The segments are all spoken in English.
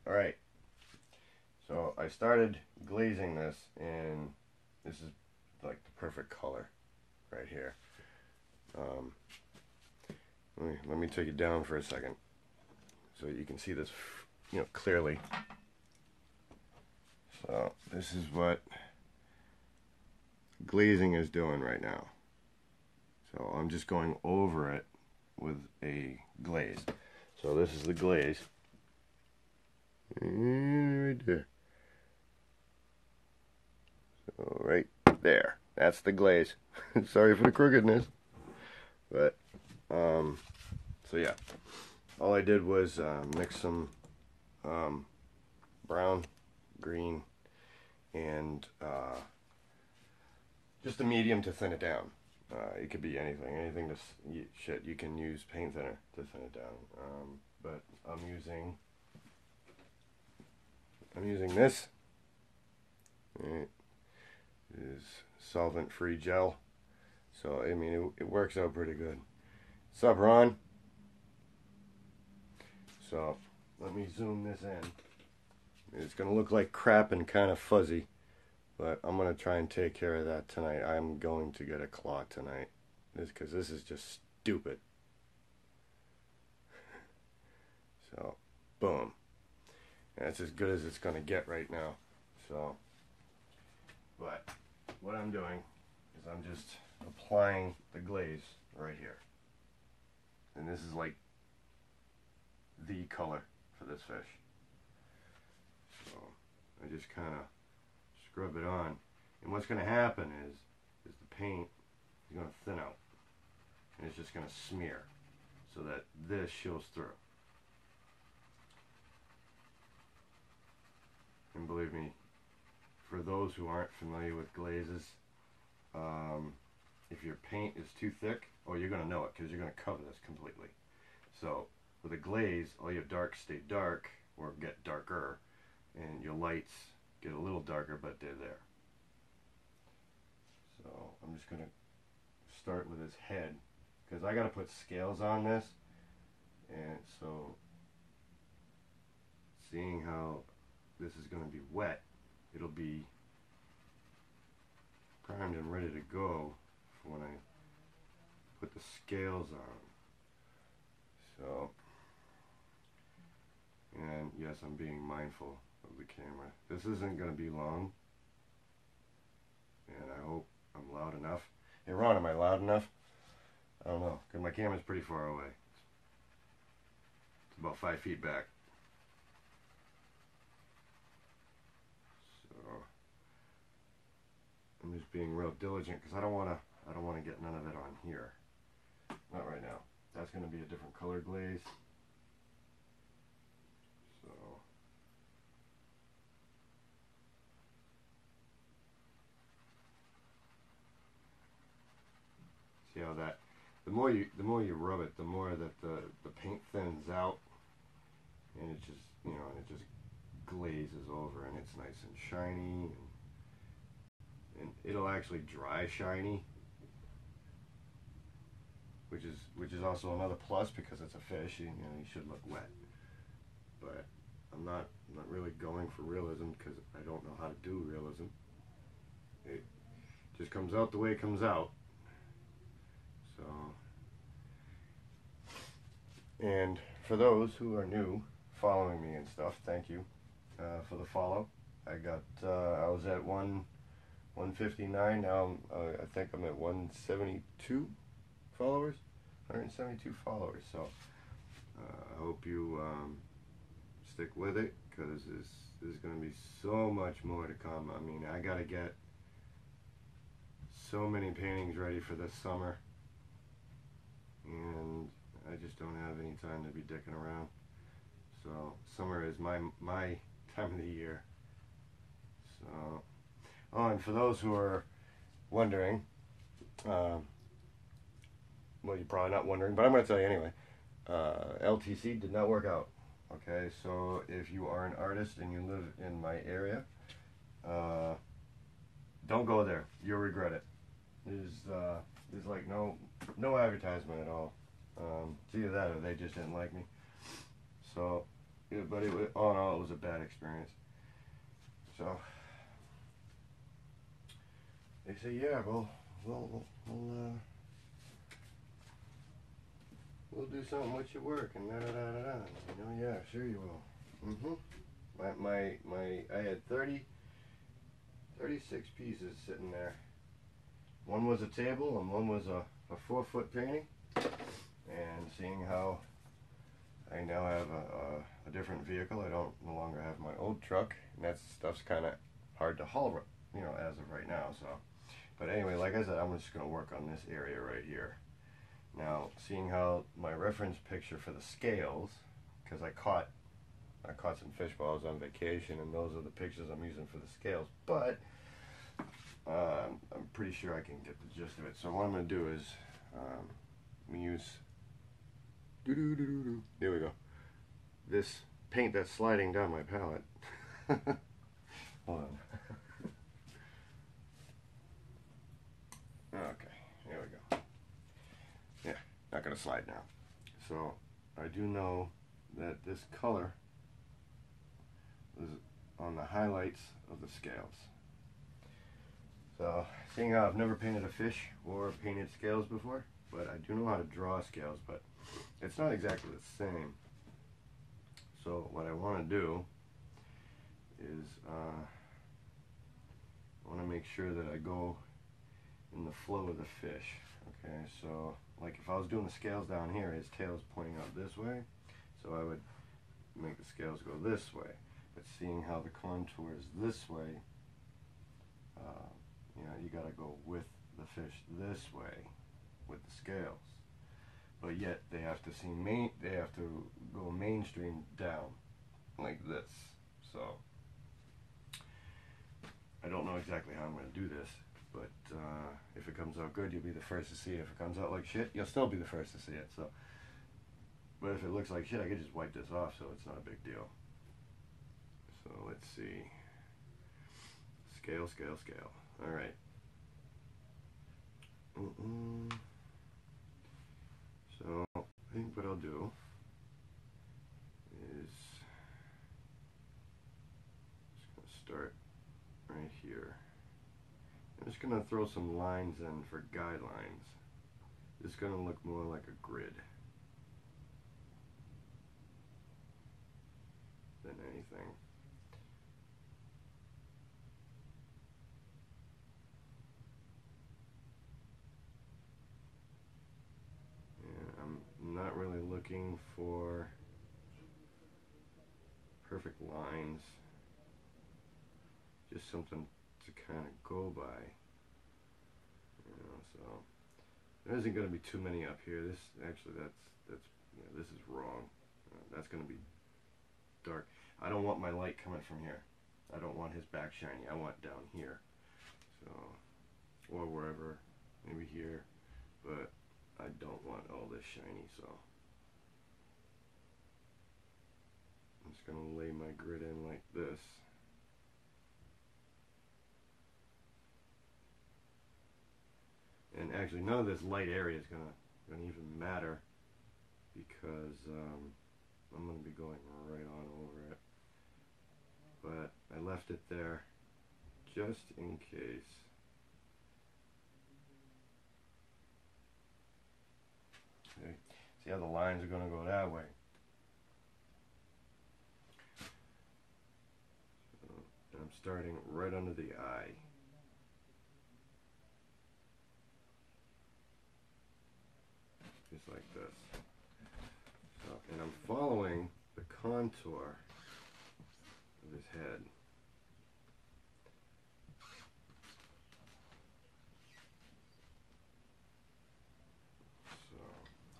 Alright, so I started glazing this, and this is like the perfect color right here. Um, let me take it down for a second so you can see this, clearly. So this is what glazing is doing right now. So I'm just going over it with a glaze. So this is the glaze. Right there. So right there. That's the glaze. Sorry for the crookedness. But, so yeah. All I did was mix some brown, green, and just a medium to thin it down. It could be anything to you can use paint thinner to thin it down. But I'm using this. It is solvent-free gel, so I mean it works out pretty good. What's up, Ron? So let me zoom this in. It's gonna look like crap and kind of fuzzy, but I'm gonna try and take care of that tonight. I'm going to get a clock tonight, because this is just stupid. So, boom. That's as good as it's gonna get right now. So, but what I'm doing is I'm just applying the glaze right here, and this is like the color for this fish. So I just kind of scrub it on, and what's going to happen is the paint is going to thin out, and it's just going to smear so that this shows through. And believe me, for those who aren't familiar with glazes, if your paint is too thick, you're going to know it because you're going to cover this completely. So with a glaze, all your darks stay dark or get darker, and your lights get a little darker, but they're there. So I'm just going to start with his head, because I got to put scales on this, and so seeing how this is going to be wet, it'll be primed and ready to go for when I put the scales on. So, and yes, I'm being mindful of the camera. This isn't going to be long, and I hope I'm loud enough. Hey Ron, am I loud enough? I don't know, because my camera's pretty far away. It's about 5 feet back. So I'm just being real diligent, because I don't want to get none of it on here. Not right now. That's going to be a different color glaze. So see how that, the more you rub it, the more that the paint thins out, and it just, and it just glazes over, and it's nice and shiny, and it'll actually dry shiny, which is also another plus, because it's a fish. You should look wet. But I'm not really going for realism, because I don't know how to do realism. It just comes out the way it comes out. So, and for those who are new, following me and stuff, thank you for the follow. I was at 159. Now I think I'm at 172 followers, 172 followers. So I hope you stick with it, because there's going to be so much more to come. I mean, I got to get so many paintings ready for this summer, and I just don't have any time to be dicking around. So summer is my time of the year. So, and for those who are wondering, well, you're probably not wondering, but I'm going to tell you anyway. LTC did not work out. Okay, so if you are an artist and you live in my area, don't go there. You'll regret it. There's like no advertisement at all. It's either that or they just didn't like me. So Yeah, but all in all, it was a bad experience. So they say, yeah, we'll do something with your work and da da da da da. You know, yeah, sure you will. I had 36 pieces sitting there. One was a table and one was a 4-foot painting. And seeing how I now have a different vehicle, I don't no longer have my old truck, and that stuff's kind of hard to haul, you know, as of right now. So, but anyway, like I said, I'm just going to work on this area right here. Now, seeing how my reference picture for the scales, because I caught some fish while I was on vacation, and those are the pictures I'm using for the scales. But I'm pretty sure I can get the gist of it. So what I'm going to do is use. There we go. This paint that's sliding down my palette. Hold on. Okay, here we go. Yeah, not gonna slide now. So I do know that this color is on the highlights of the scales. So seeing how I've never painted a fish or painted scales before, but I do know how to draw scales, but it's not exactly the same. So what I want to do is I want to make sure that I go in the flow of the fish. Okay, so like if I was doing the scales down here, his tail's pointing out this way, so I would make the scales go this way. But seeing how the contour is this way, you know, you got to go with the fish this way with the scales. But yet they have to they have to go mainstream down like this. So I don't know exactly how I'm going to do this, but if it comes out good, you'll be the first to see it. If it comes out like shit, you'll still be the first to see it. So, but if it looks like shit, I could just wipe this off, so it's not a big deal. So let's see. Scale, scale, scale. All right. So I think what I'll do is just going to start right here. I'm just going to throw some lines in for guidelines. It's going to look more like a grid than anything. I'm not really looking for perfect lines, just something to kind of go by, you know. So there isn't going to be too many up here. This actually, that's yeah, this is wrong. That's going to be dark. I don't want my light coming from here. I don't want his back shiny. I want down here, so, or wherever, maybe here, but I don't want all this shiny. So I'm just going to lay my grid in like this. And actually none of this light area is gonna even matter, because I'm gonna be going right on over it. But I left it there just in case. Okay. See how the lines are gonna go that way. So, and I'm starting right under the eye. Just like this. So, and I'm following the contour of his head. So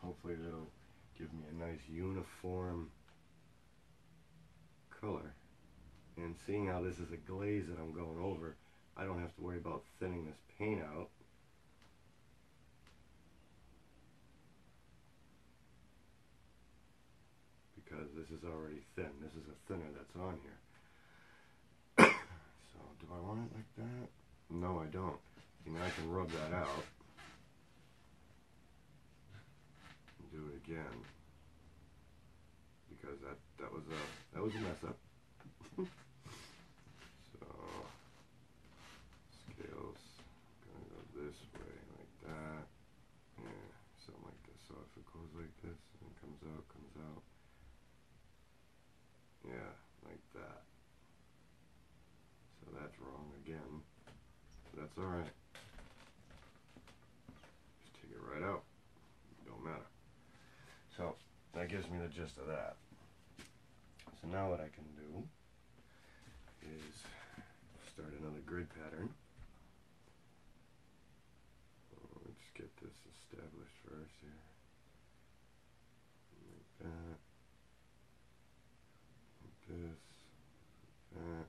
hopefully that'll give me a nice uniform color. And seeing how this is a glaze that I'm going over, I don't have to worry about thinning this paint out. Because this is already thin. This is a thinner that's on here. So, do I want it like that? No, I don't. You know, I can rub that out. And do it again. Because that was a was a mess up. So, scales gonna go this way, like that. Yeah, something like this. So if it goes like this and comes out. Yeah, like that. So that's wrong again. That's alright. Just take it right out. Don't matter. So that gives me the gist of that. So now what I can do is start another grid pattern. Let's get this established first here. Like that. Like this. That.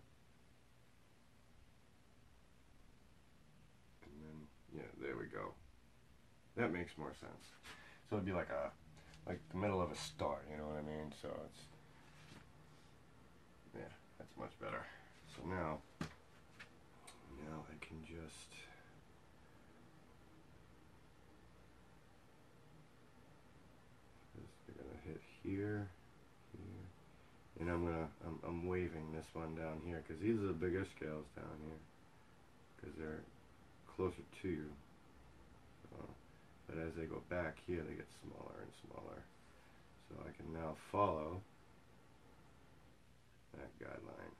And then, yeah, there we go. That makes more sense. So it'd be like the middle of a star, you know what I mean? So it's, yeah, that's much better. So now I can just they're gonna hit here, and I'm waving this one down here because these are the bigger scales down here because they're closer to you. But as they go back here, they get smaller and smaller. So I can now follow that guideline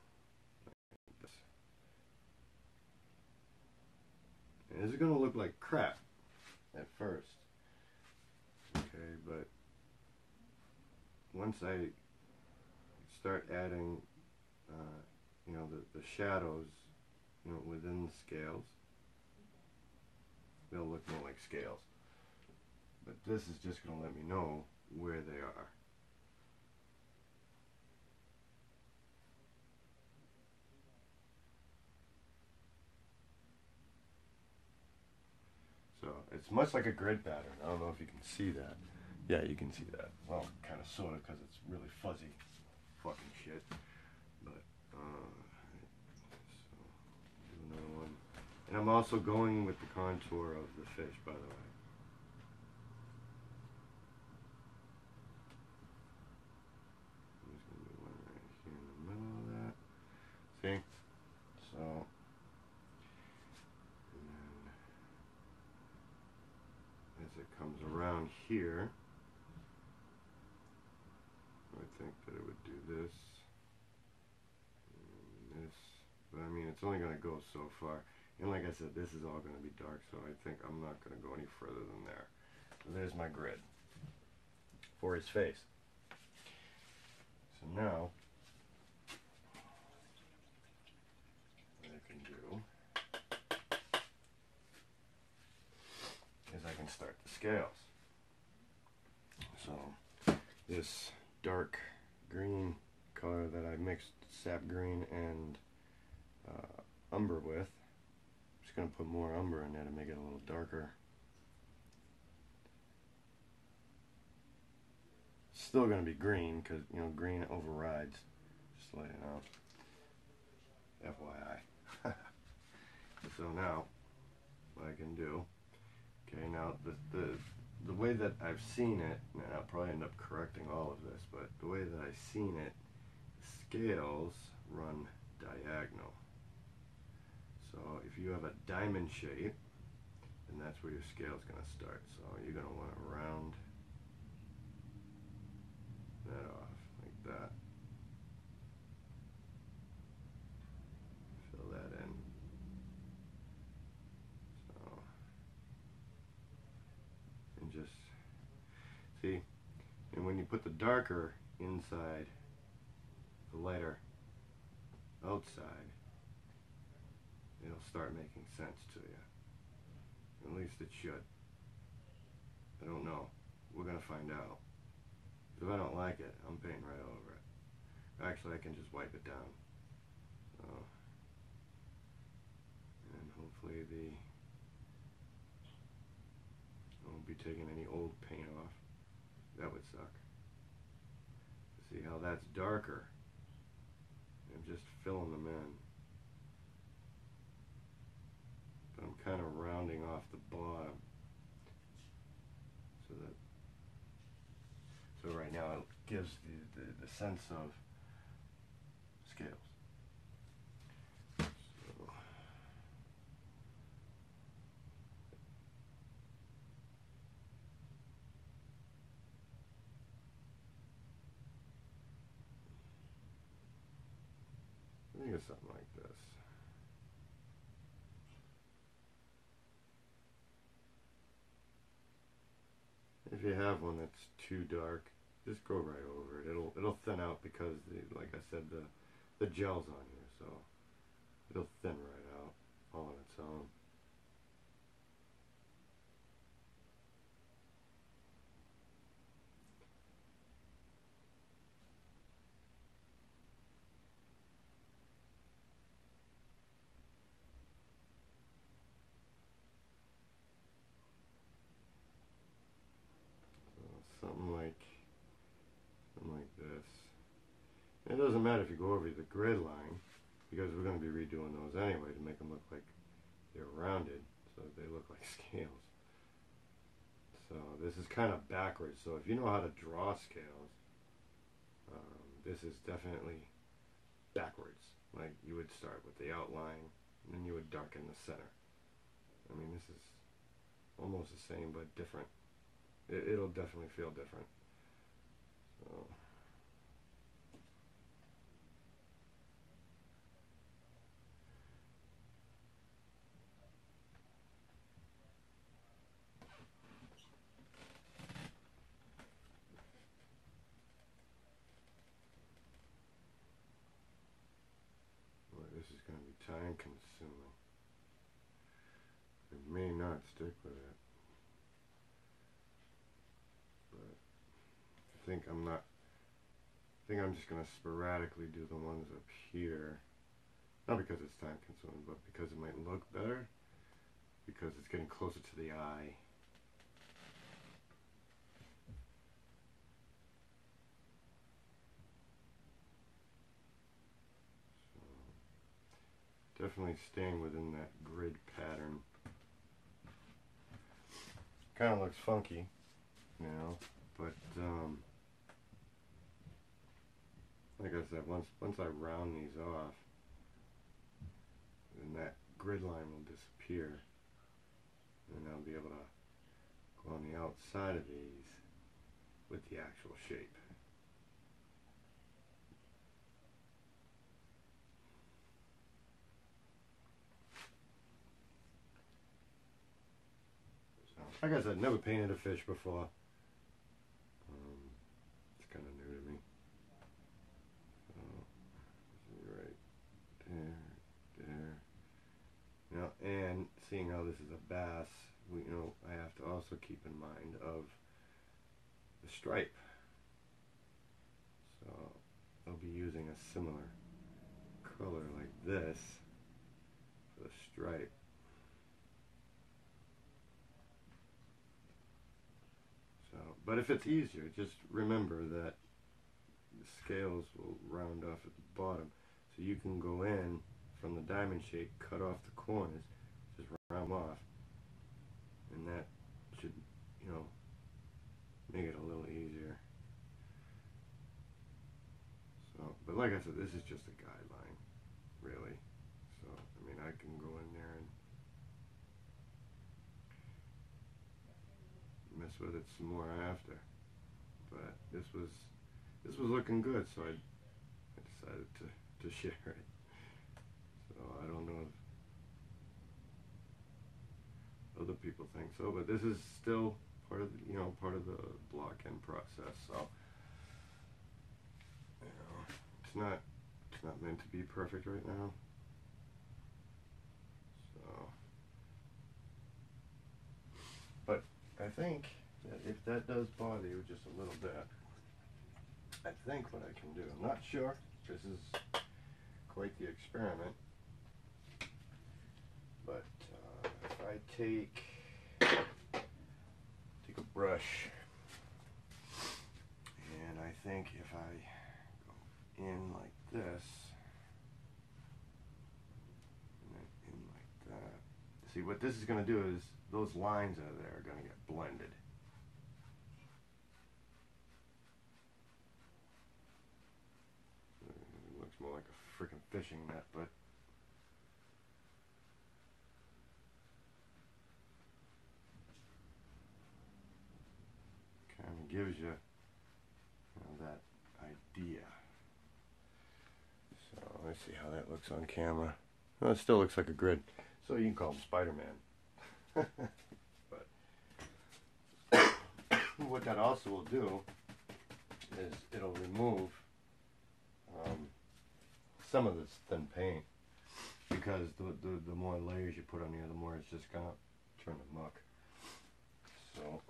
like this. And this is going to look like crap at first. Okay, but once I start adding, you know, the shadows, you know, within the scales, they'll look more like scales. But this is just going to let me know where they are. So it's much like a grid pattern. I don't know if you can see that. Yeah, you can see that. Well, kind of, sort of, because it's really fuzzy fucking shit. But, so, do another one. And I'm also going with the contour of the fish, by the way. There's going to be one right here in the middle of that. See? So, and then as it comes around here, I think that it would do this and this, but I mean it's only going to go so far, and like I said, this is all going to be dark, so I think I'm not going to go any further than there. So there's my grid for his face. So now what I can do is I can start the scales. So this dark green color that I mixed sap green and umber with, I'm just going to put more umber in there to make it a little darker. It's still going to be green because, you know, green overrides, just to let you know, FYI. So now what I can do, okay, now the way that I've seen it, and I'll probably end up correcting all of this, but the way that I've seen it, scales run diagonal. So if you have a diamond shape, then that's where your scale is going to start. So you're going to want to round that off like that. Fill that in. So, and just see, and when you put the darker inside, the lighter outside, it'll start making sense to you. At least it should. I don't know. We're going to find out. If I don't like it, I'm painting right over it. Actually, I can just wipe it down. And hopefully I won't be taking any old paint off. That would suck. See how that's darker? I'm just filling them in. But I'm kind of rounding off the bottom. So right now it gives the sense of scales. So, I think it's something like this. If you have one that's too dark, just go right over it. It'll thin out because, like I said, the gel's on here, so it'll thin right out all on its own. So something like this. And it doesn't matter if you go over the grid line, because we're going to be redoing those anyway to make them look like they're rounded, so they look like scales. So this is kind of backwards. So if you know how to draw scales, this is definitely backwards. Like you would start with the outline, and then you would darken the center. I mean, this is almost the same, but different. It'll definitely feel different. So. This is going to be time consuming. I may not stick with it, but I think I'm just going to sporadically do the ones up here. Not because it's time consuming, but because it might look better, because it's getting closer to the eye. Definitely staying within that grid pattern. Kind of looks funky, you know, but like I said, once I round these off, then that grid line will disappear, and I'll be able to go on the outside of these with the actual shape. Like I said, never painted a fish before. It's kind of new to me. So, right there. Now, and seeing how this is a bass, I have to also keep in mind of the stripe. So I'll be using a similar color like this for the stripe. But if it's easier, just remember that the scales will round off at the bottom. So you can go in from the diamond shape, cut off the corners, just round them off. And that should, make it a little easier. So, but like I said, this is just a guideline, really. So, I mean, I can go in there and mess with it some more after, but this was looking good, so I decided to share it. So I don't know if other people think so, but this is still part of the block end process. So it's not meant to be perfect right now. So, but I think that if that does bother you just a little bit, I think what I can do, I'm not sure, this is quite the experiment, but if I take a brush, and I think if I go in like this, and then in like that, see what this is going to do is those lines out there are going to get blended. It looks more like a freaking fishing net, but kind of gives you, that idea. So let's see how that looks on camera. Well, it still looks like a grid, so you can call him Spider-Man. But what that also will do is it'll remove some of this thin paint, because the more layers you put on here, the more it's just gonna turn to muck. So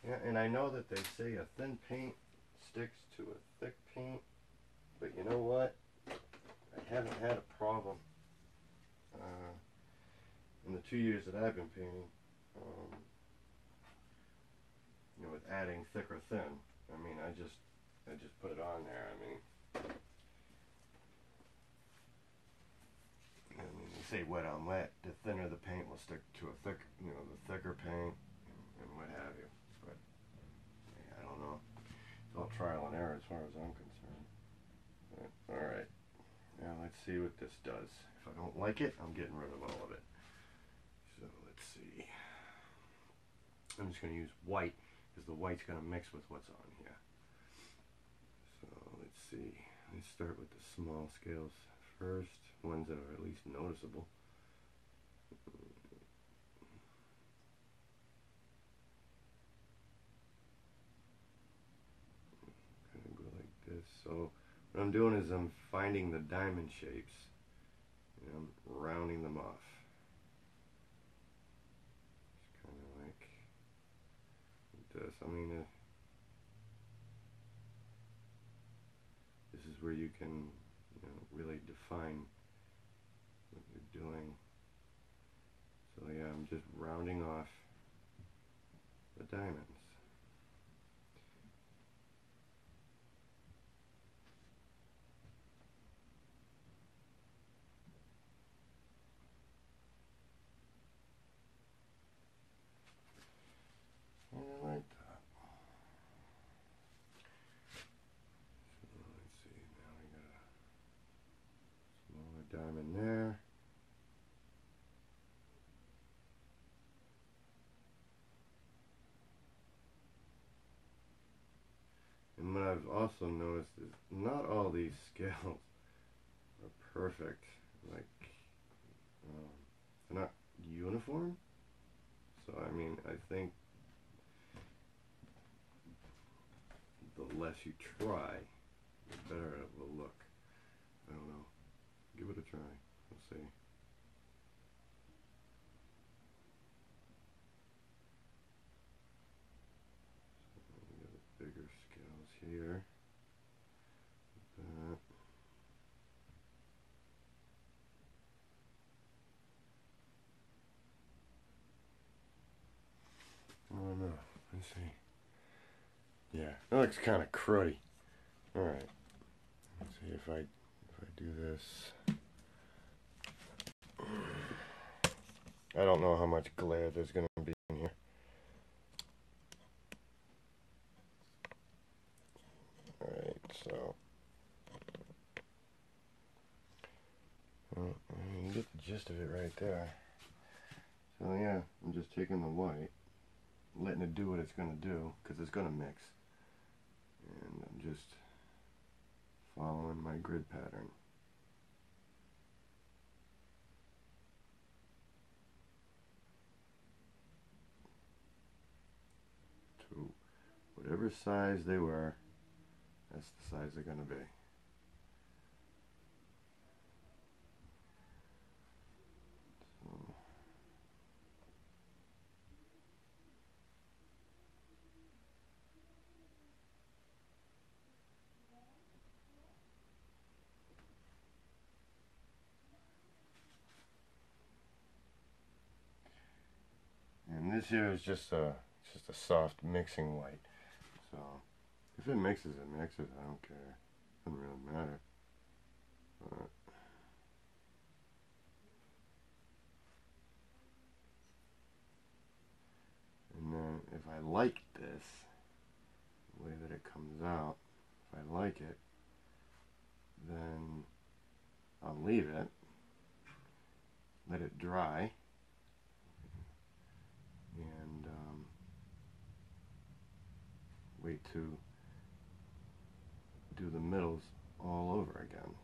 yeah, and I know that they say a thin paint sticks to a thick paint, but you know what? I haven't had a problem in the 2 years that I've been painting, with adding thick or thin. I mean, I just put it on there. I mean, you say wet on wet. The thinner the paint will stick to a thick, the thicker paint, and what have you. But yeah, I don't know. It's all trial and error as far as I'm concerned. But, all right. Now let's see what this does. If I don't like it, I'm getting rid of all of it. So let's see. I'm just going to use white, because the white's going to mix with what's on here. So let's see. Let's start with the small scales first, ones that are at least noticeable. Kind of go like this. So what I'm doing is I'm finding the diamond shapes, and I'm rounding them off. Just kind of like this. I mean, this is where you can, really define what you're doing. So yeah, I'm just rounding off the diamonds. And I like that. So let's see, now we got a smaller diamond there. And what I've also noticed is not all these scales are perfect. Like, they're not uniform. So I mean, I think the less you try, the better it will look. I don't know. Give it a try. We'll see. We got bigger scales here. That. I don't know. Let's see. Yeah, it looks kind of cruddy. All right. Let's see if I do this. I don't know how much glare there's going to be in here. All right, so you get the gist of it right there. So yeah, I'm just taking the white, letting it do what it's going to do, because it's going to mix. And I'm just following my grid pattern. To whatever size they were, that's the size they're going to be. So, and this here is just a soft mixing white. So if it mixes, it mixes. I don't care. It doesn't really matter. And then if I like this, the way that it comes out, if I like it, then I'll leave it, let it dry, and wait to do the middles all over again.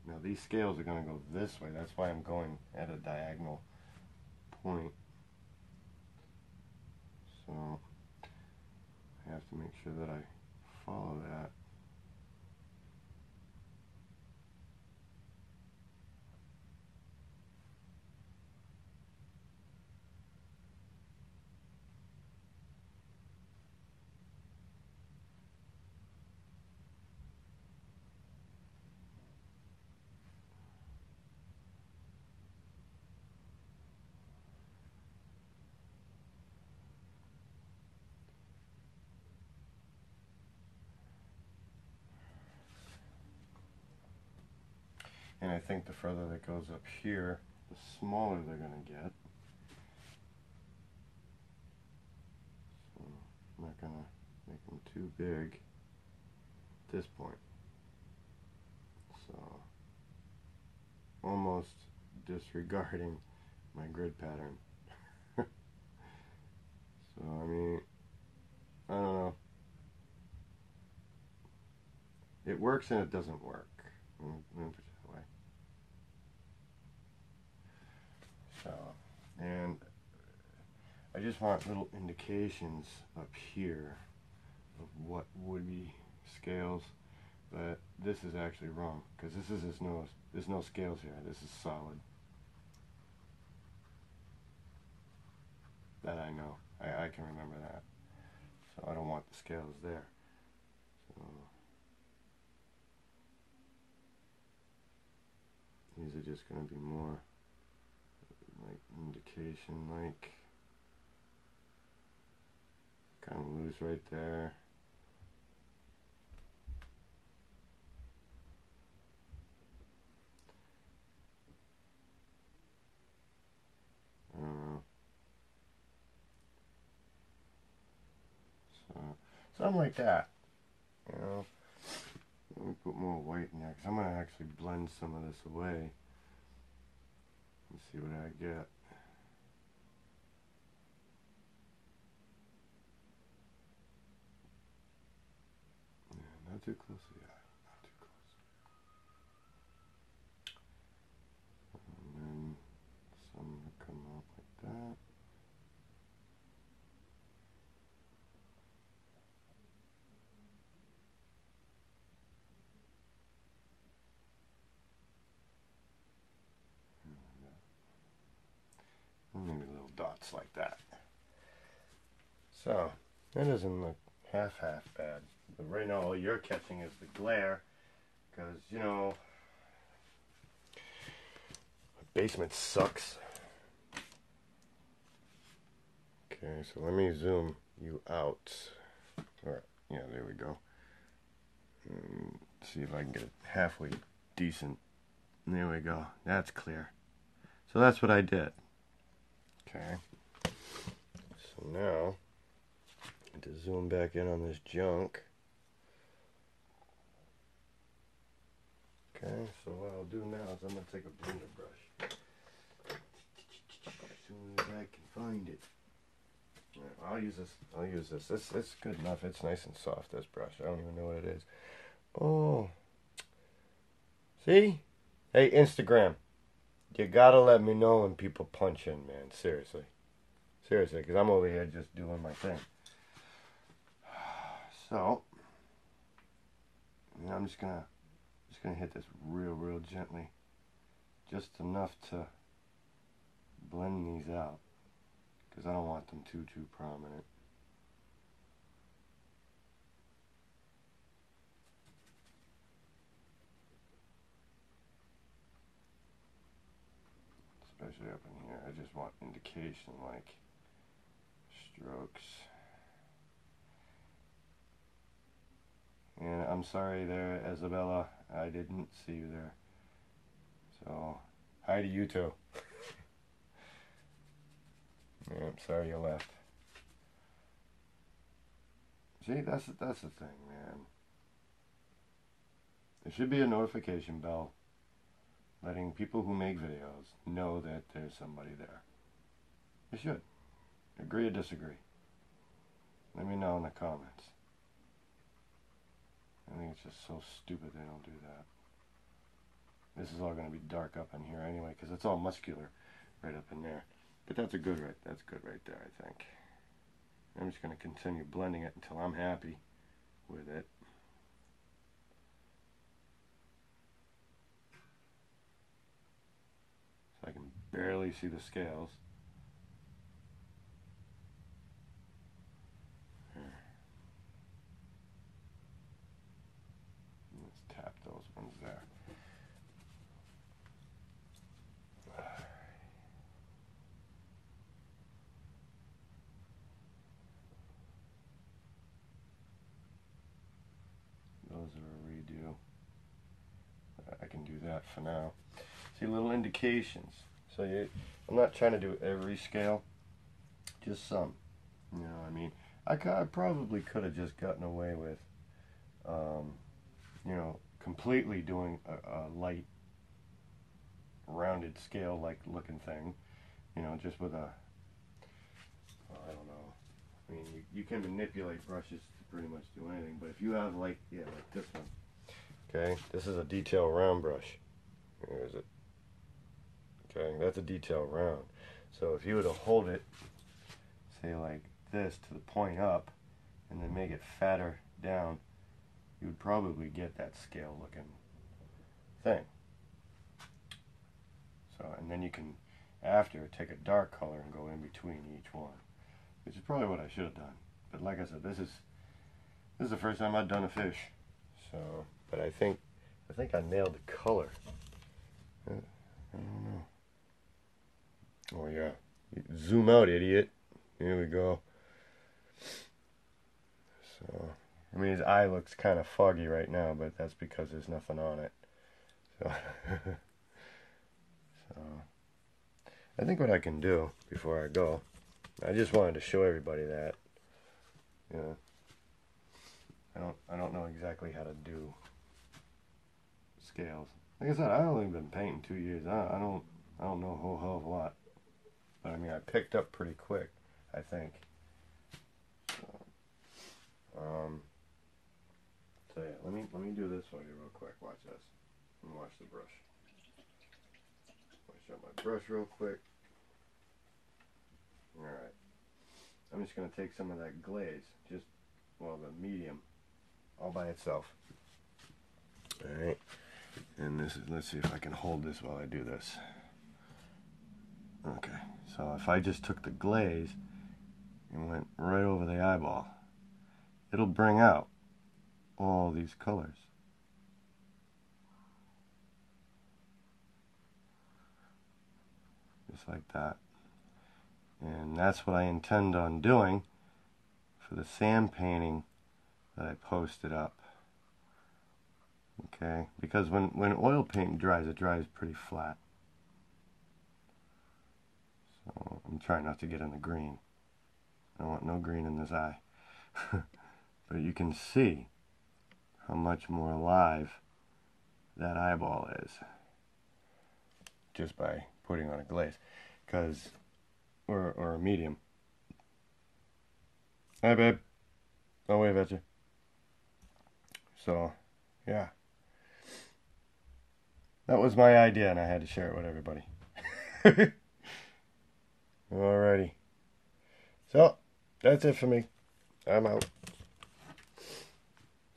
Now these scales are going to go this way, that's why I'm going at a diagonal point. So I have to make sure that I follow that. And I think the further that goes up here, the smaller they're going to get. So I'm not going to make them too big at this point. So almost disregarding my grid pattern. So I mean, I don't know. It works and it doesn't work. Let me put it that way. So, and I just want little indications up here of what would be scales, but this is actually wrong because there's no scales here. This is solid. That I know. I can remember that. So I don't want the scales there. So these are just going to be more like indication, like kind of loose right there. I don't know. So something like that, you know. Let me put more white in there because I'm going to actually blend some of this away and see what I get. Yeah, not too close to the eye, not too close. And then some will come out like that. Maybe little dots like that. So that doesn't look half bad. But right now all you're catching is the glare because, you know, the basement sucks. Okay, so let me zoom you out. Alright, yeah, there we go. And see if I can get it halfway decent. There we go. That's clear. So that's what I did. Okay. So now, I have to zoom back in on this junk. Okay, so what I'll do now is I'm going to take a blender brush. As soon as I can find it. Right, I'll use this. It's good enough. It's nice and soft, this brush. I don't even know what it is. Oh. See? Hey, Instagram. You gotta let me know when people punch in, man. Seriously. Seriously, because I'm over here just doing my thing. So, I'm just gonna hit this real gently. Just enough to blend these out. Because I don't want them too prominent. Especially up in here. I just want indication, like strokes. And I'm sorry there, Isabella. I didn't see you there. So, hi to you too. Yeah, I'm sorry you left. See, that's the thing, man. There should be a notification bell letting people who make videos know that there's somebody there. You should. Agree or disagree? Let me know in the comments. I think it's just so stupid they don't do that. This is all going to be dark up in here anyway, because it's all muscular right up in there. But that's good right there, I think. I'm just going to continue blending it until I'm happy with it. So I can barely see the scales. Let's tap those ones there. Those are a redo. I can do that for now. See, little indications. So I'm not trying to do every scale, just some. You know, I mean, I probably could have just gotten away with, you know, completely doing a light, rounded scale-like looking thing. You know, just with a, well, I don't know. I mean, you can manipulate brushes to pretty much do anything, but if you have like this one. Okay, this is a detail round brush. Where is it? Okay, that's a detail round. So if you were to hold it, say like this to the point up, and then make it fatter down, you would probably get that scale looking thing. So, and then you can, after, take a dark color and go in between each one, which is probably what I should have done. But like I said, this is the first time I've done a fish. So, but I think I nailed the color. I don't know. Oh yeah, zoom out, idiot. Here we go. So, I mean, his eye looks kind of foggy right now, but that's because there's nothing on it. So, so I think what I can do before I go, I just wanted to show everybody that, you know, I don't know exactly how to do scales. Like I said, I've only been painting 2 years. I don't know a whole hell of a lot. But I mean, I picked up pretty quick, I think. So yeah, let me do this for you real quick. Watch this. Let me wash the brush. Wash out my brush real quick. Alright. I'm just going to take some of that glaze, just, well, the medium, all by itself. Alright. And this is, let's see if I can hold this while I do this. Okay, so if I just took the glaze and went right over the eyeball, it'll bring out all these colors. Just like that. And that's what I intend on doing for the sand painting that I posted up. Okay, because when oil paint dries, it dries pretty flat. So I'm trying not to get in the green. I want no green in this eye. But you can see how much more alive that eyeball is just by putting on a glaze, or a medium. Hi babe, I'll wave at you. So yeah, that was my idea and I had to share it with everybody. Alrighty, so that's it for me. I'm out.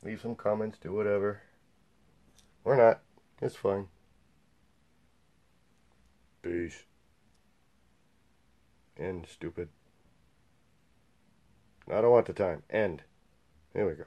Leave some comments, do whatever. Or not. It's fine. Peace. End, stupid. I don't want the time. End. Here we go.